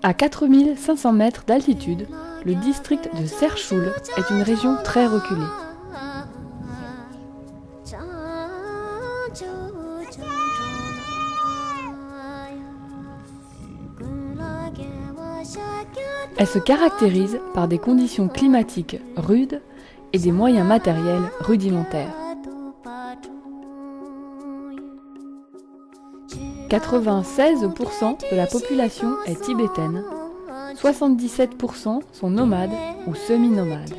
À 4500 mètres d'altitude, le district de Serchoul est une région très reculée. Elle se caractérise par des conditions climatiques rudes et des moyens matériels rudimentaires. 96% de la population est tibétaine, 77% sont nomades ou semi-nomades.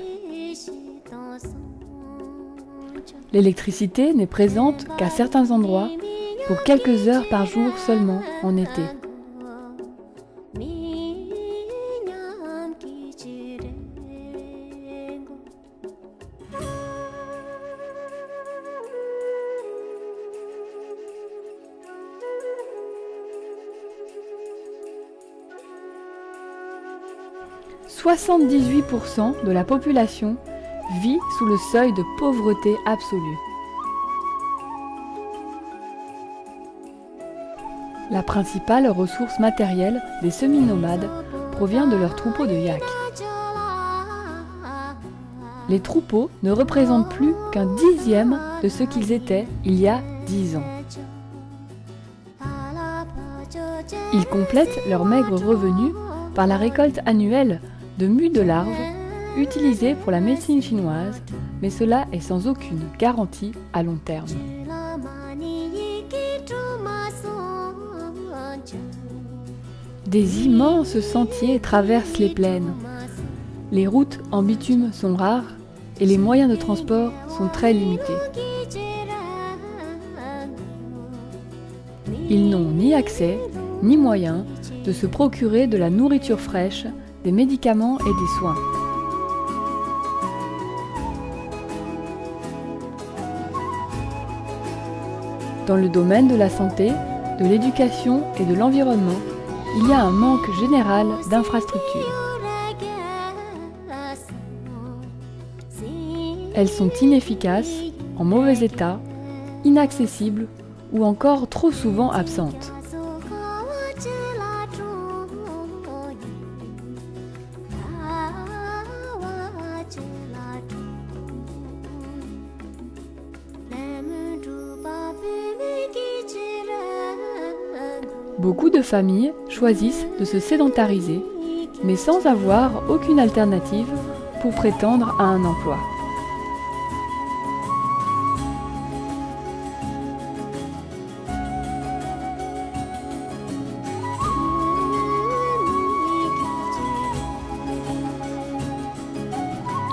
L'électricité n'est présente qu'à certains endroits pour quelques heures par jour seulement en été. « 78% de la population vit sous le seuil de pauvreté absolue. La principale ressource matérielle des semi-nomades provient de leurs troupeaux de yaks. Les troupeaux ne représentent plus qu'un dixième de ce qu'ils étaient il y a 10 ans. Ils complètent leurs maigres revenus par la récolte annuelle de mues de larves utilisées pour la médecine chinoise, mais cela est sans aucune garantie à long terme. Des immenses sentiers traversent les plaines. Les routes en bitume sont rares et les moyens de transport sont très limités. Ils n'ont ni accès, ni moyen de se procurer de la nourriture fraîche, des médicaments et des soins. Dans le domaine de la santé, de l'éducation et de l'environnement, il y a un manque général d'infrastructures. Elles sont inefficaces, en mauvais état, inaccessibles ou encore trop souvent absentes. Beaucoup de familles choisissent de se sédentariser, mais sans avoir aucune alternative pour prétendre à un emploi.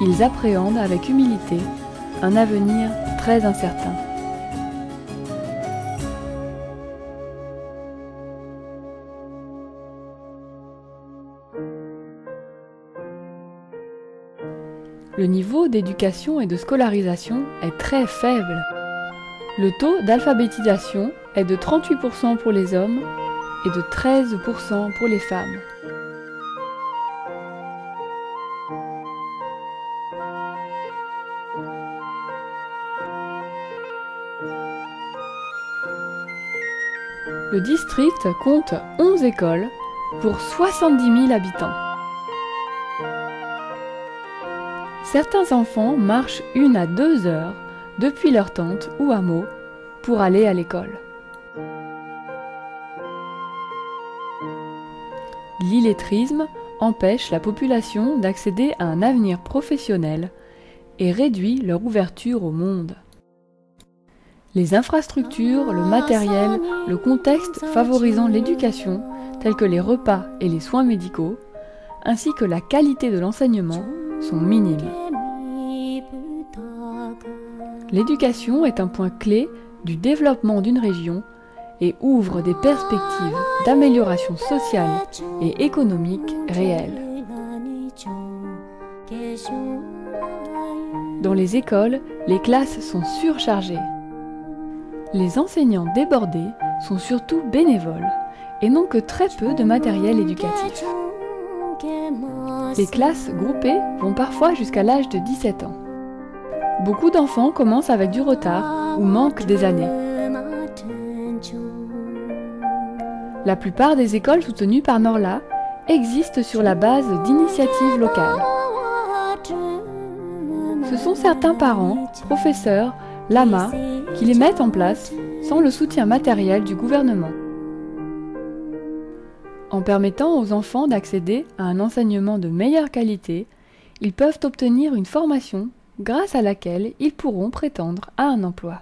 Ils appréhendent avec humilité un avenir très incertain. Le niveau d'éducation et de scolarisation est très faible. Le taux d'alphabétisation est de 38% pour les hommes et de 13% pour les femmes. Le district compte 11 écoles pour 70 000 habitants. Certains enfants marchent 1 à 2 heures depuis leur tente ou hameau pour aller à l'école. L'illettrisme empêche la population d'accéder à un avenir professionnel et réduit leur ouverture au monde. Les infrastructures, le matériel, le contexte favorisant l'éducation, tels que les repas et les soins médicaux, ainsi que la qualité de l'enseignement, sont minimes. L'éducation est un point clé du développement d'une région et ouvre des perspectives d'amélioration sociale et économique réelles. Dans les écoles, les classes sont surchargées. Les enseignants débordés sont surtout bénévoles et n'ont que très peu de matériel éducatif. Les classes groupées vont parfois jusqu'à l'âge de 17 ans. Beaucoup d'enfants commencent avec du retard ou manquent des années. La plupart des écoles soutenues par Norla existent sur la base d'initiatives locales. Ce sont certains parents, professeurs, lamas, qui les mettent en place sans le soutien matériel du gouvernement. En permettant aux enfants d'accéder à un enseignement de meilleure qualité, ils peuvent obtenir une formation grâce à laquelle ils pourront prétendre à un emploi.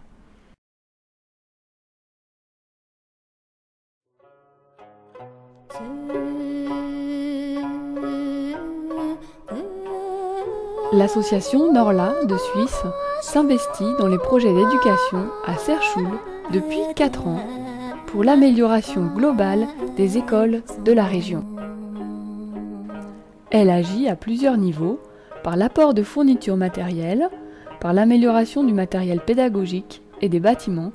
L'association Norla de Suisse s'investit dans les projets d'éducation à Serschul depuis 4 ans pour l'amélioration globale des écoles de la région. Elle agit à plusieurs niveaux, par l'apport de fournitures matérielles, par l'amélioration du matériel pédagogique et des bâtiments,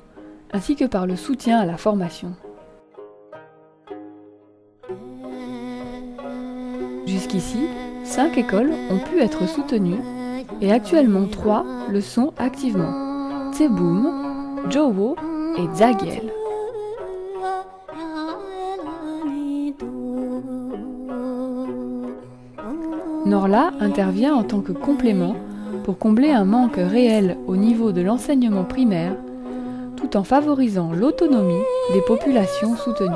ainsi que par le soutien à la formation. Jusqu'ici, 5 écoles ont pu être soutenues et actuellement 3 le sont activement: Tseboum, Jowo et Zagiel. Norla intervient en tant que complément pour combler un manque réel au niveau de l'enseignement primaire, tout en favorisant l'autonomie des populations soutenues.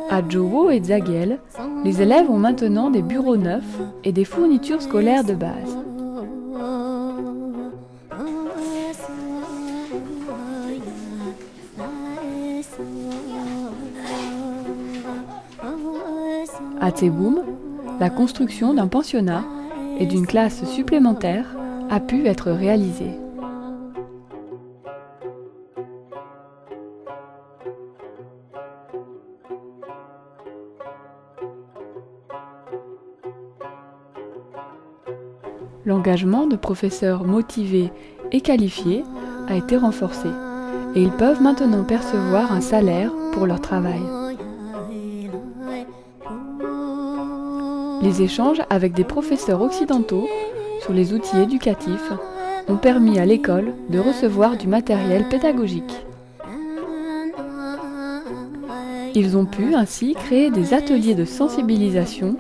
À Jowo et Zagiel, les élèves ont maintenant des bureaux neufs et des fournitures scolaires de base. À Tseboum, la construction d'un pensionnat et d'une classe supplémentaire a pu être réalisée. L'engagement de professeurs motivés et qualifiés a été renforcé et ils peuvent maintenant percevoir un salaire pour leur travail. Les échanges avec des professeurs occidentaux sur les outils éducatifs ont permis à l'école de recevoir du matériel pédagogique. Ils ont pu ainsi créer des ateliers de sensibilisation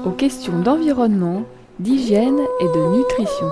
aux questions d'environnement, d'hygiène et de nutrition.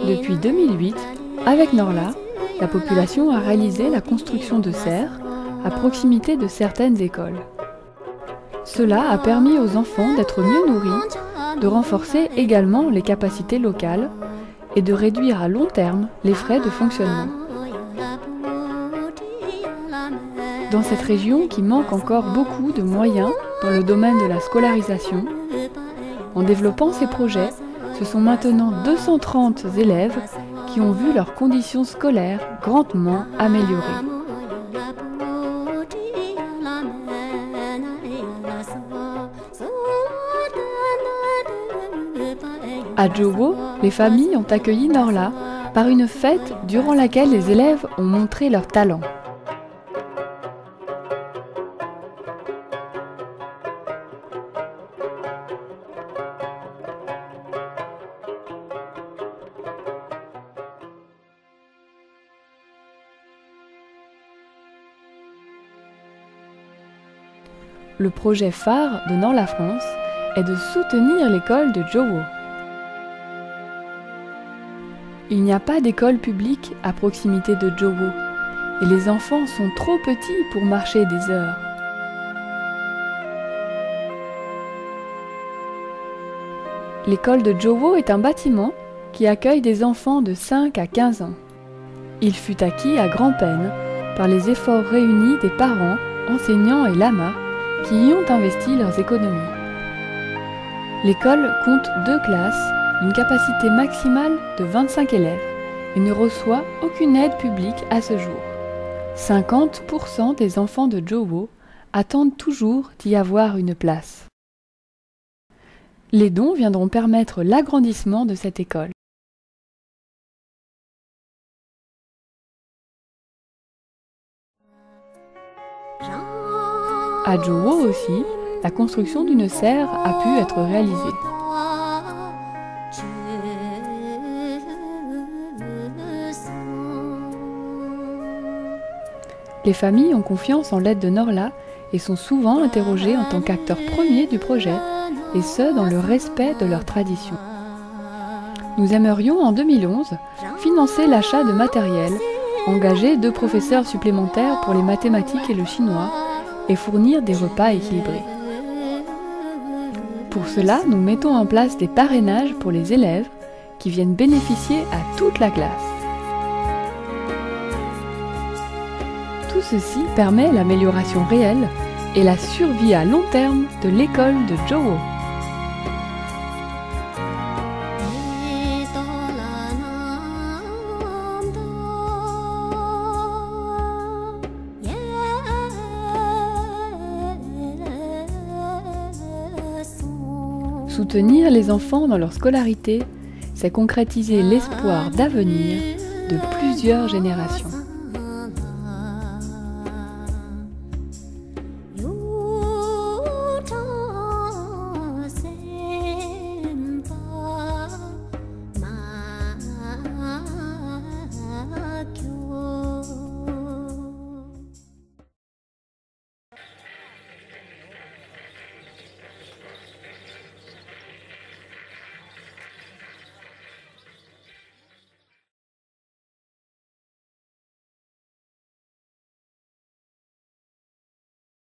Depuis 2008, avec Norla, la population a réalisé la construction de serres à proximité de certaines écoles. Cela a permis aux enfants d'être mieux nourris, de renforcer également les capacités locales et de réduire à long terme les frais de fonctionnement. Dans cette région qui manque encore beaucoup de moyens dans le domaine de la scolarisation, en développant ces projets, ce sont maintenant 230 élèves qui ont vu leurs conditions scolaires grandement améliorées. À Jowo, les familles ont accueilli Norla par une fête durant laquelle les élèves ont montré leur talent. Le projet phare de Norla France est de soutenir l'école de Jowo. Il n'y a pas d'école publique à proximité de Jowo, et les enfants sont trop petits pour marcher des heures. L'école de Jowo est un bâtiment qui accueille des enfants de 5 à 15 ans. Il fut acquis à grand-peine par les efforts réunis des parents, enseignants et lamas qui y ont investi leurs économies. L'école compte 2 classes, d'une capacité maximale de 25 élèves et ne reçoit aucune aide publique à ce jour. 50% des enfants de Jowo attendent toujours d'y avoir une place. Les dons viendront permettre l'agrandissement de cette école. À Jowo aussi, la construction d'une serre a pu être réalisée. Les familles ont confiance en l'aide de Norla et sont souvent interrogées en tant qu'acteurs premiers du projet, et ce dans le respect de leurs traditions. Nous aimerions en 2011 financer l'achat de matériel, engager 2 professeurs supplémentaires pour les mathématiques et le chinois, et fournir des repas équilibrés. Pour cela, nous mettons en place des parrainages pour les élèves qui viennent bénéficier à toute la classe. Tout ceci permet l'amélioration réelle et la survie à long terme de l'école de Jowo. Soutenir les enfants dans leur scolarité, c'est concrétiser l'espoir d'avenir de plusieurs générations.